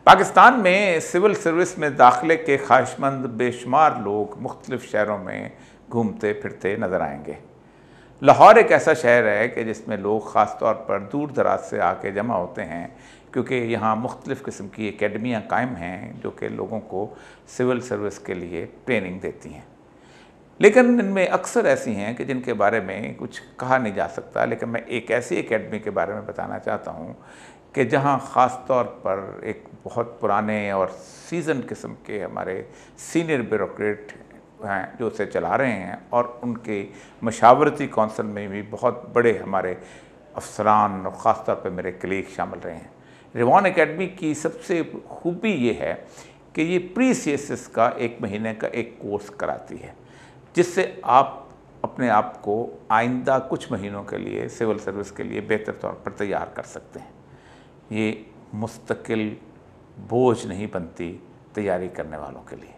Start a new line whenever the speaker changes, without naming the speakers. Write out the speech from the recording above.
पाकिस्तान में civil service में दाखिले के ख्वाहिशमंद बेशुमार लोग मुख्तलिफ शहरों में घूमते फिरते नज़र आएंगे। लाहौर एक ऐसा शहर है कि जिसमें लोग ख़ास तौर पर दूर दराज से आके जमा होते हैं, क्योंकि यहाँ मुख्तलिफ़ किस्म की एकेडमियाँ कायम हैं जो कि लोगों को सिविल सर्विस के लिए ट्रेनिंग देती हैं। लेकिन इनमें अक्सर ऐसी हैं कि जिनके बारे में कुछ कहा नहीं जा सकता। लेकिन मैं एक ऐसी एकेडमी के बारे में बताना चाहता हूँ कि जहाँ ख़ास तौर पर एक बहुत पुराने और सीजन किस्म के हमारे सीनियर ब्यूरोक्रेट हैं जो उसे चला रहे हैं, और उनके मशावरती कौंसिल में भी बहुत बड़े हमारे अफसरान और ख़ास तौर पर मेरे कलीग शामिल रहे हैं। रिजवान एकेडमी की सबसे खूबी ये है कि ये प्री सीएसएस का 1 महीने का एक कोर्स कराती है, जिससे आप अपने आप को आइंदा कुछ महीनों के लिए सिविल सर्विस के लिए बेहतर तौर पर तैयार कर सकते हैं। ये मुस्तकिल बोझ नहीं बनती तैयारी करने वालों के लिए।